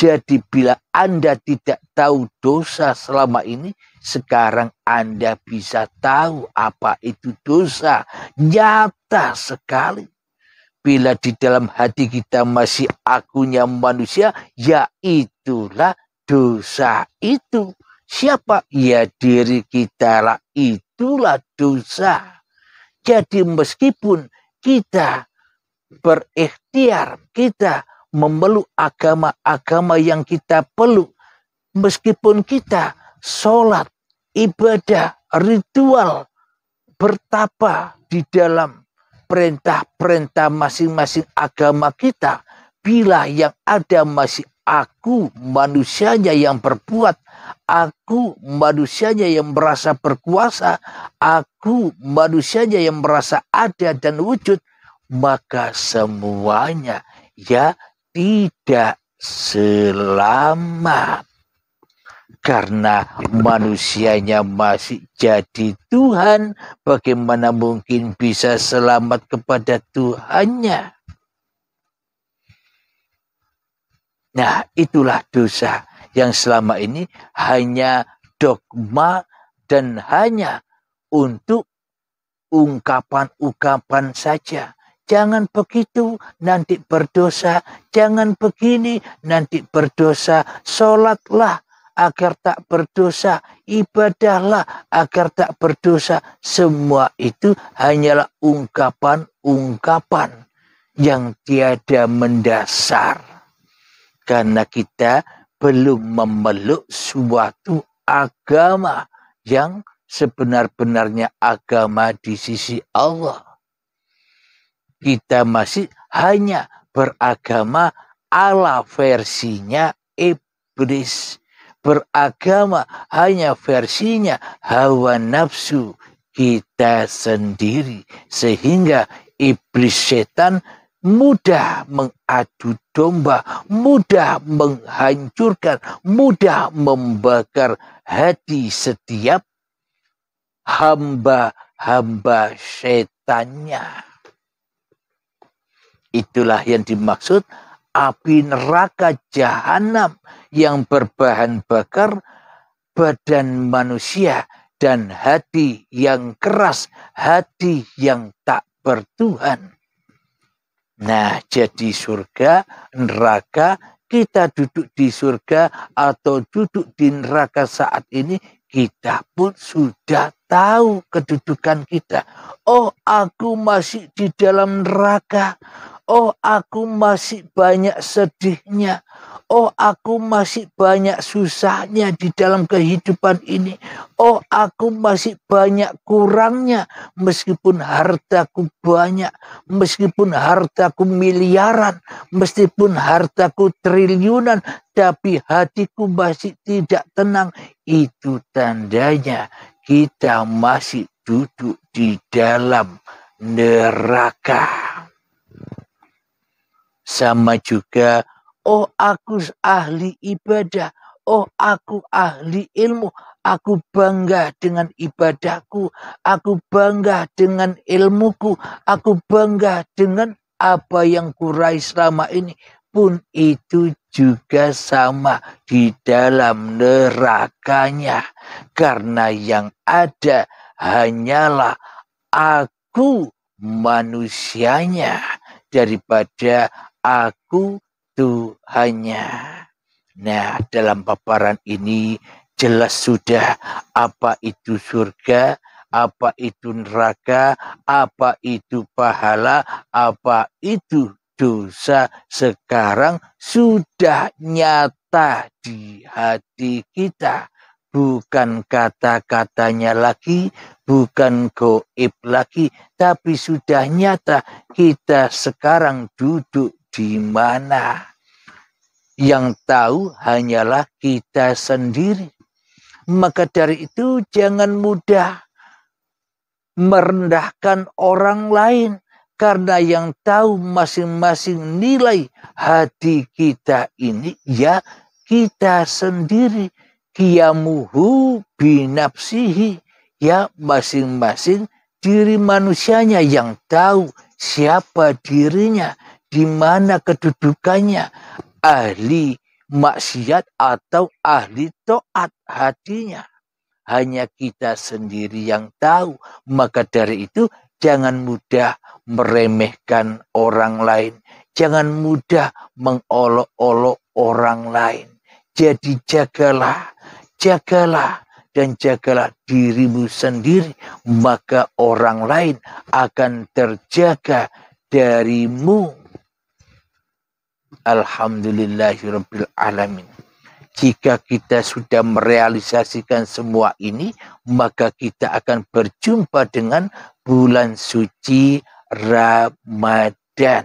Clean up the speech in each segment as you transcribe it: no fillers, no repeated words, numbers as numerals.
Jadi bila Anda tidak tahu dosa selama ini, sekarang Anda bisa tahu apa itu dosa. Nyata sekali. Bila di dalam hati kita masih akunya manusia, ya itulah dosa itu. Siapa? Ya diri kita lah, itulah dosa. Jadi meskipun kita berikhtiar, kita memeluk agama-agama yang kita peluk, meskipun kita sholat, ibadah, ritual, bertapa di dalam perintah-perintah masing-masing agama kita, bila yang ada masih aku manusianya yang berbuat, aku manusianya yang merasa berkuasa, aku manusianya yang merasa ada dan wujud, maka semuanya ya tidak selamat. Karena manusianya masih jadi Tuhan, bagaimana mungkin bisa selamat kepada Tuhannya? Nah, itulah dosa yang selama ini hanya dogma dan hanya untuk ungkapan-ungkapan saja. Jangan begitu, nanti berdosa. Jangan begini, nanti berdosa. Sholatlah agar tak berdosa. Ibadahlah agar tak berdosa. Semua itu hanyalah ungkapan-ungkapan yang tiada mendasar. Karena kita belum memeluk suatu agama yang sebenar-benarnya agama di sisi Allah. Kita masih hanya beragama ala versinya iblis. Beragama hanya versinya hawa nafsu kita sendiri. Sehingga iblis setan mudah mengadu domba, mudah menghancurkan, mudah membakar hati setiap hamba-hamba setannya. Itulah yang dimaksud api neraka jahanam yang berbahan bakar badan manusia dan hati yang keras, hati yang tak bertuhan. Nah, jadi surga, neraka, kita duduk di surga atau duduk di neraka saat ini, kita pun sudah tahu kedudukan kita. Oh, aku masih di dalam neraka. Oh, aku masih banyak sedihnya. Oh, aku masih banyak susahnya di dalam kehidupan ini. Oh, aku masih banyak kurangnya. Meskipun hartaku banyak. Meskipun hartaku miliaran. Meskipun hartaku triliunan. Tapi hatiku masih tidak tenang. Itu tandanya kita masih duduk di dalam neraka. Sama juga, oh aku ahli ibadah, oh aku ahli ilmu, aku bangga dengan ibadahku, aku bangga dengan ilmuku, aku bangga dengan apa yang kurai selama ini. Pun itu juga sama di dalam nerakanya. Karena yang ada hanyalah aku manusianya daripada aku Tuhannya. Nah, dalam paparan ini jelas sudah apa itu surga, apa itu neraka, apa itu pahala, apa itu dosa. Sekarang sudah nyata di hati kita. Bukan kata-katanya lagi, bukan goib lagi, tapi sudah nyata kita sekarang duduk di mana. Yang tahu hanyalah kita sendiri. Maka dari itu jangan mudah merendahkan orang lain. Karena yang tahu masing-masing nilai hati kita ini ya kita sendiri. Qiyamuhu binafsihi, ya masing-masing diri manusianya yang tahu siapa dirinya, di mana kedudukannya. Ahli maksiat atau ahli taat hatinya. Hanya kita sendiri yang tahu. Maka dari itu jangan mudah meremehkan orang lain. Jangan mudah mengolok-olok orang lain. Jadi jagalah dan jagalah dirimu sendiri. Maka orang lain akan terjaga darimu. Alhamdulillahirabbil alamin. Jika kita sudah merealisasikan semua ini, maka kita akan berjumpa dengan bulan suci Ramadan.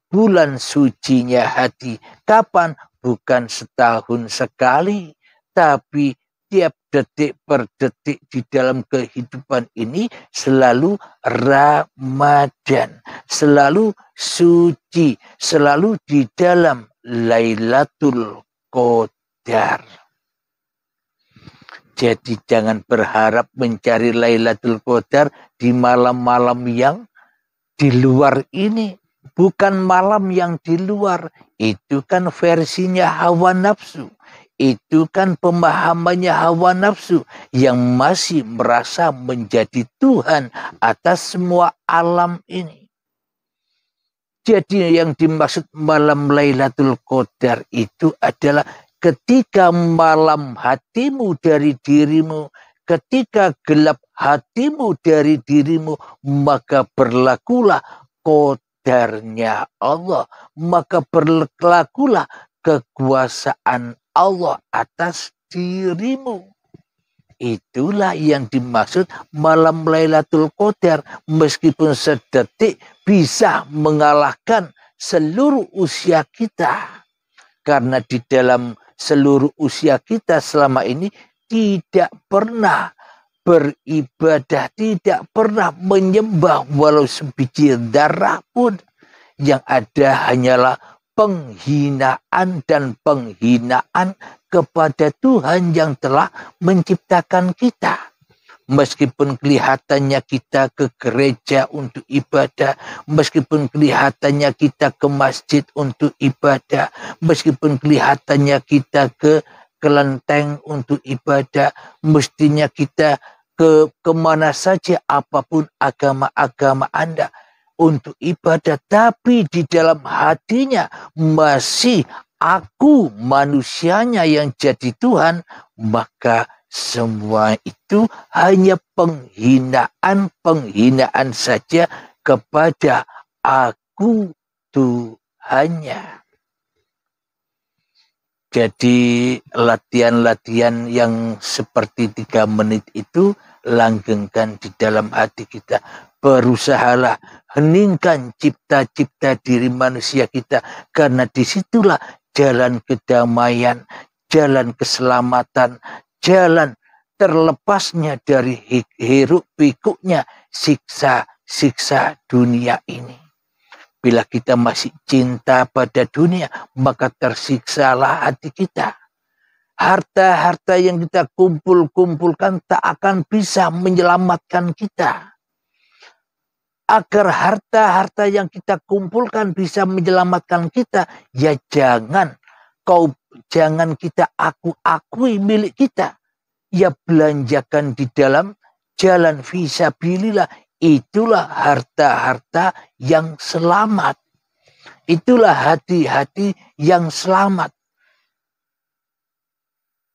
Bulan sucinya hati. Kapan? Bukan setahun sekali, tapi tiap detik per detik di dalam kehidupan ini selalu Ramadan, selalu suci, selalu di dalam Lailatul Qadar. Jadi jangan berharap mencari Lailatul Qadar di malam-malam yang di luar ini. Bukan malam yang di luar. Itu kan versinya hawa nafsu. Itu kan pemahamannya hawa nafsu yang masih merasa menjadi Tuhan atas semua alam ini. Jadi yang dimaksud malam Lailatul Qadar itu adalah ketika malam hatimu dari dirimu, ketika gelap hatimu dari dirimu, maka berlakulah qadarnya Allah, maka berlakulah kekuasaan Allah atas dirimu. Itulah yang dimaksud malam Lailatul Qadar. Meskipun sedetik bisa mengalahkan seluruh usia kita. Karena di dalam seluruh usia kita selama ini tidak pernah beribadah, tidak pernah menyembah walau sebiji darah pun. Yang ada hanyalah penghinaan dan penghinaan kepada Tuhan yang telah menciptakan kita. Meskipun kelihatannya kita ke gereja untuk ibadah, meskipun kelihatannya kita ke masjid untuk ibadah, meskipun kelihatannya kita ke kelenteng untuk ibadah, mestinya kita ke kemana saja apapun agama-agama Anda untuk ibadah, tapi di dalam hatinya masih aku manusianya yang jadi Tuhan, maka semua itu hanya penghinaan saja kepada aku Tuhannya. Jadi latihan-latihan yang seperti 3 menit itu langgengkan di dalam hati kita. Berusahalah heningkan cipta-cipta diri manusia kita. Karena disitulah jalan kedamaian, jalan keselamatan, jalan terlepasnya dari hiruk pikuknya siksa-siksa dunia ini. Bila kita masih cinta pada dunia, maka tersiksalah hati kita. Harta-harta yang kita kumpulkan tak akan bisa menyelamatkan kita. Agar harta-harta yang kita kumpulkan bisa menyelamatkan kita, ya jangan kita akui milik kita. Ya belanjakan di dalam jalan fisabilillah. Itulah harta-harta yang selamat. Itulah hati-hati yang selamat.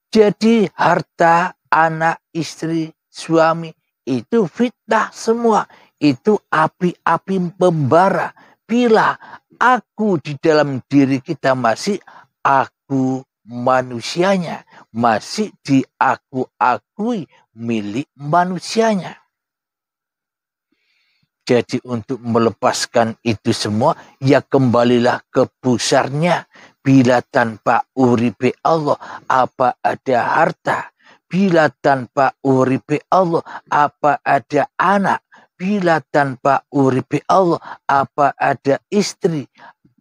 Jadi harta, anak, istri, suami itu fitnah semua. Itu api-api membara. Bila aku di dalam diri kita masih aku manusianya, masih diakui milik manusianya. Jadi untuk melepaskan itu semua, ya kembalilah ke pusarnya. Bila tanpa uripe Allah, apa ada harta? Bila tanpa uripe Allah, apa ada anak? Bila tanpa uripe Allah, apa ada istri?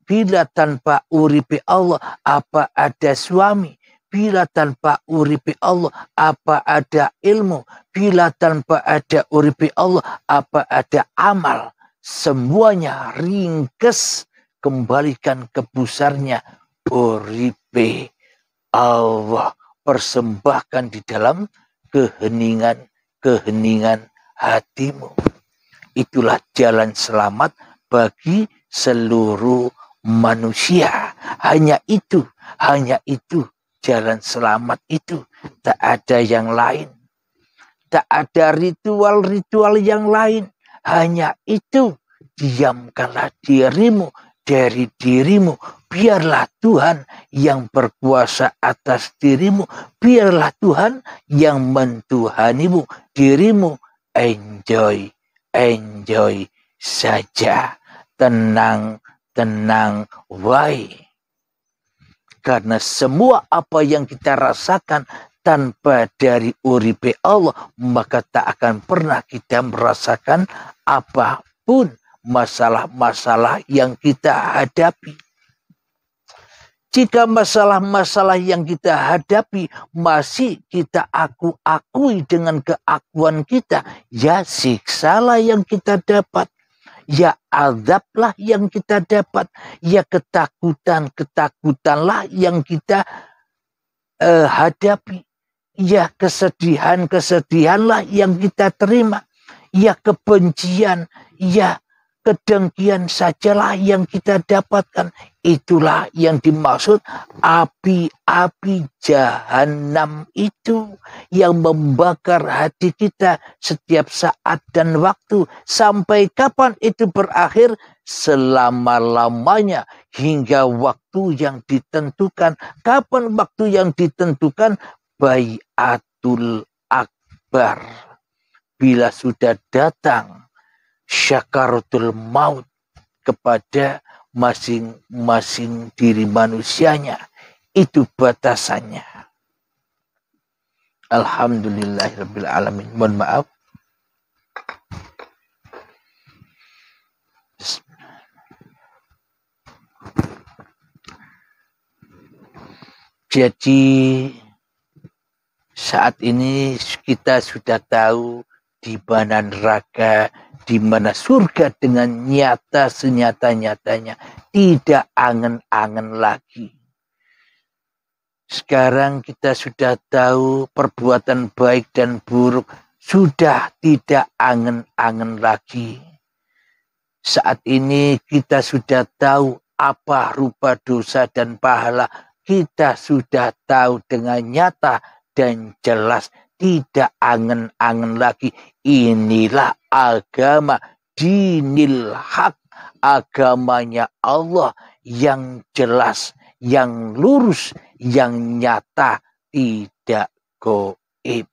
Bila tanpa uripe Allah, apa ada suami? Bila tanpa uripe Allah, apa ada ilmu? Bila tanpa ada uripe Allah, apa ada amal? Semuanya ringkes, kembalikan ke pusarnya uripe Allah persembahkan di dalam keheningan hatimu. Itulah jalan selamat bagi seluruh manusia. Hanya itu jalan selamat itu. Tak ada yang lain. Tak ada ritual-ritual yang lain. Hanya itu. Diamkanlah dirimu dari dirimu. Biarlah Tuhan yang berkuasa atas dirimu. Biarlah Tuhan yang mentuhanimu. Dirimu enjoy saja. Tenang wae. Karena semua apa yang kita rasakan tanpa dari uripe Allah, maka tak akan pernah kita merasakan apapun masalah-masalah yang kita hadapi. Jika masalah-masalah yang kita hadapi masih kita akui dengan keakuan kita, ya siksalah yang kita dapat. Ya azablah yang kita dapat. Ya ketakutanlah yang kita hadapi. Ya kesedihanlah yang kita terima. Ya kebencian, ya kedengkian sajalah yang kita dapatkan. Itulah yang dimaksud api-api jahanam itu yang membakar hati kita setiap saat dan waktu. Sampai kapan itu berakhir? Selama-lamanya hingga waktu yang ditentukan. Kapan waktu yang ditentukan? Baiatul akbar. Bila sudah datang syakaratul maut kepada masing-masing diri manusianya, itu batasannya. Alhamdulillahirabbil alamin. Mohon maaf. Jadi saat ini kita sudah tahu di mana neraka, di mana surga dengan nyata senyata-nyatanya. Tidak angen-angen lagi. Sekarang kita sudah tahu perbuatan baik dan buruk. Sudah tidak angen-angen lagi. Saat ini kita sudah tahu apa rupa dosa dan pahala. Kita sudah tahu dengan nyata dan jelas. Tidak angen-angen lagi. Inilah agama dinil haq. Agamanya Allah yang jelas, yang lurus, yang nyata, tidak goib.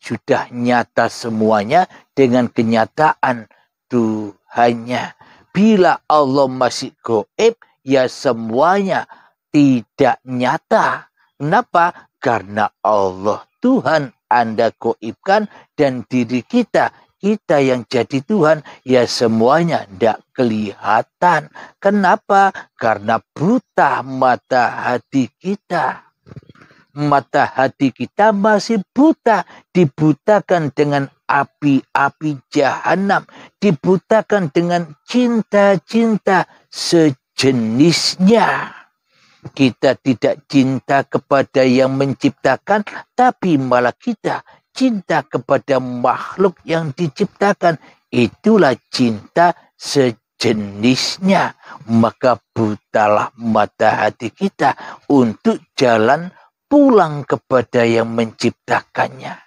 Sudah nyata semuanya dengan kenyataan Tuhannya. Bila Allah masih goib, ya semuanya tidak nyata. Kenapa? Karena Allah Tuhan Anda goibkan dan diri kita yang jadi Tuhan, ya semuanya tidak kelihatan. Kenapa? Karena buta mata hati kita. Mata hati kita masih buta, dibutakan dengan api-api jahanam, dibutakan dengan cinta-cinta sejenisnya. Kita tidak cinta kepada yang menciptakan, tapi malah kita cinta kepada makhluk yang diciptakan. Itulah cinta sejenisnya. Maka butalah mata hati kita untuk jalan pulang kepada yang menciptakannya.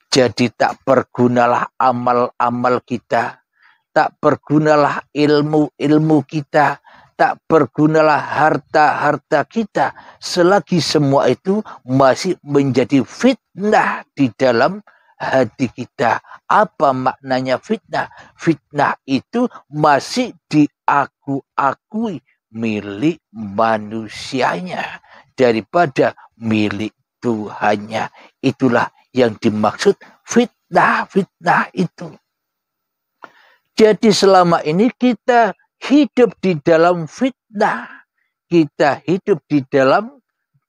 Jadi tak bergunalah amal-amal kita, tak bergunalah ilmu-ilmu kita, tak bergunalah harta-harta kita selagi semua itu masih menjadi fitnah di dalam hati kita. Apa maknanya fitnah? Fitnah itu masih diakui milik manusianya daripada milik Tuhannya. Itulah yang dimaksud fitnah itu. Jadi selama ini kita hidup di dalam fitnah. Kita hidup di dalam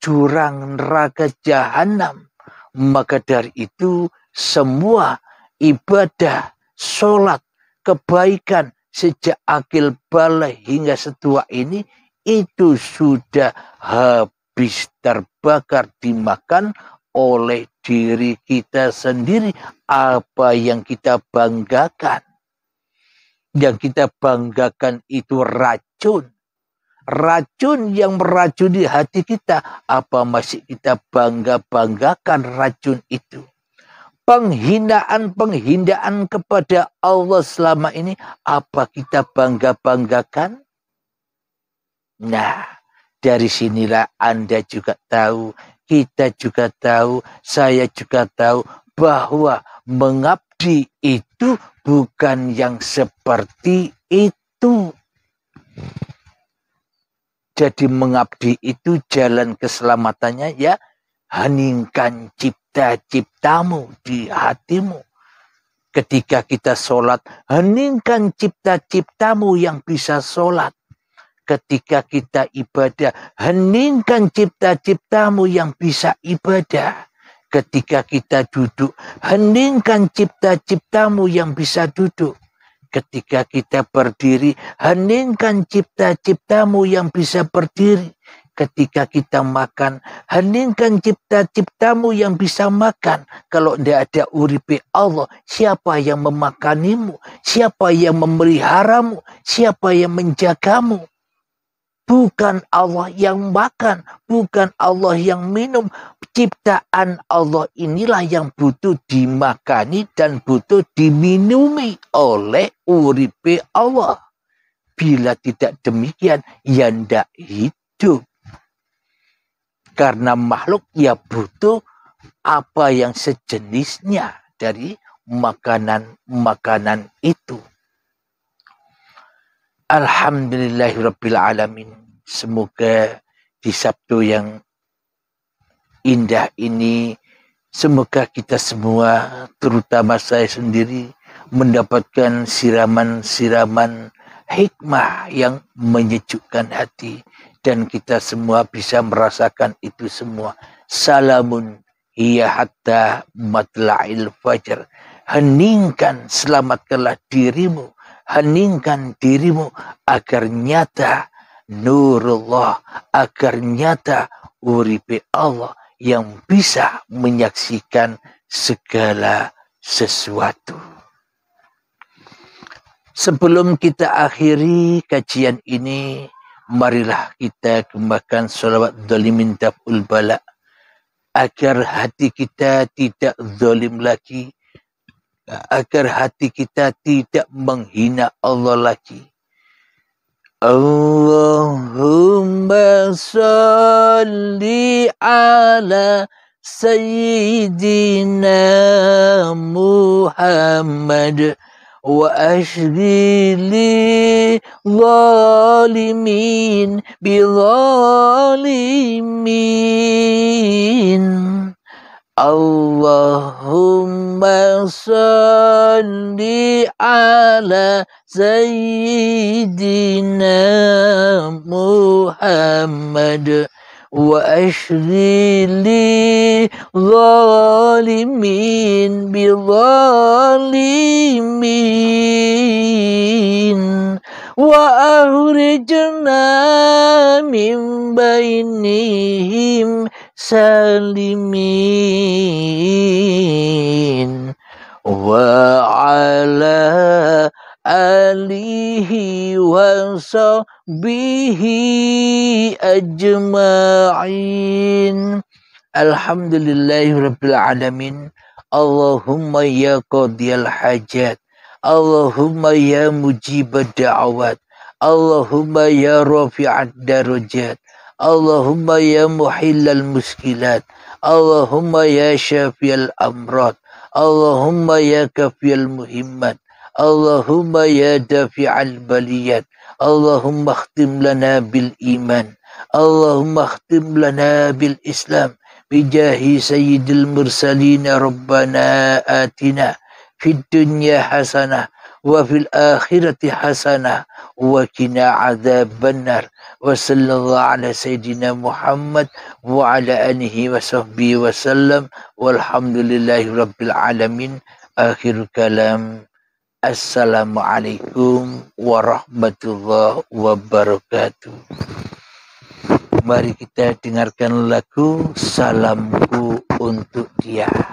jurang neraka jahanam. Maka dari itu semua ibadah, sholat, kebaikan sejak akil balik hingga setua ini itu sudah habis terbakar dimakan oleh diri kita sendiri. Apa yang kita banggakan? Yang kita banggakan itu racun. Racun yang meracuni hati kita. Apa masih kita bangga-banggakan racun itu? Penghinaan-penghinaan kepada Allah selama ini, apa kita bangga-banggakan? Nah, dari sinilah Anda juga tahu, kita juga tahu, saya juga tahu bahwa mengabdi itu bukan yang seperti itu. Jadi mengabdi itu jalan keselamatannya ya heningkan cipta-ciptamu di hatimu. Ketika kita sholat, heningkan cipta-ciptamu yang bisa sholat. Ketika kita ibadah, heningkan cipta-ciptamu yang bisa ibadah. Ketika kita duduk, heningkan cipta-ciptamu yang bisa duduk. Ketika kita berdiri, heningkan cipta-ciptamu yang bisa berdiri. Ketika kita makan, heningkan cipta-ciptamu yang bisa makan. Kalau tidak ada uripe Allah, siapa yang memakanimu? Siapa yang memeliharamu? Siapa yang menjagamu? Bukan Allah yang makan, bukan Allah yang minum. Ciptaan Allah inilah yang butuh dimakani dan butuh diminumi oleh uripe Allah. Bila tidak demikian, ya tidak hidup. Karena makhluk ya butuh apa yang sejenisnya dari makanan-makanan itu. Alhamdulillahirabbil alamin. Semoga di Sabtu yang indah ini, semoga kita semua, terutama saya sendiri, mendapatkan siraman-siraman hikmah yang menyejukkan hati. Dan kita semua bisa merasakan itu semua. Salamun hiya hatta matla'il fajar. Heningkan, selamatkanlah dirimu. Heningkan dirimu agar nyata nurullah, agar nyata uripe Allah yang bisa menyaksikan segala sesuatu. Sebelum kita akhiri kajian ini, marilah kita kembangkan sholawat zalimin daf'ul bala agar hati kita tidak zalim lagi, agar hati kita tidak menghina Allah lagi. Allahumma salli ala Sayyidina Muhammad wa ashghili zalimin bi zalimin. Allahumma salli ala Sayyidina Muhammad wa ashghili zalimin bi zalimin wa akhrijna min bainihim salimin wa ala alihi wa sahbihi ajma'in. Alhamdulillahirabbil alamin. Allahumma ya qadiyal hajat, Allahumma ya mujibad da'awat, Allahumma ya rafi'ad darajat, Allahumma ya muhillal muskilat, Allahumma ya syafiyal amrad, Allahumma ya kafiyal muhimmat, Allahumma ya dafi'al baliyat, Allahumma khtim lana bil iman, Allahumma khtim lana bil islam, bijahi sayyidil mursalin. Rabbana atina fid dunya hasanah wa fil akhirati hasanah wa qina adzabannar. Wa sallallahu ala sayyidina Muhammad wa ala alihi wa sahbihi wa sallam. Walhamdulillahi rabbil alamin. Akhir kalam. Assalamualaikum warahmatullahi wabarakatuh. Mari kita dengarkan lagu Salamku untuk Dia.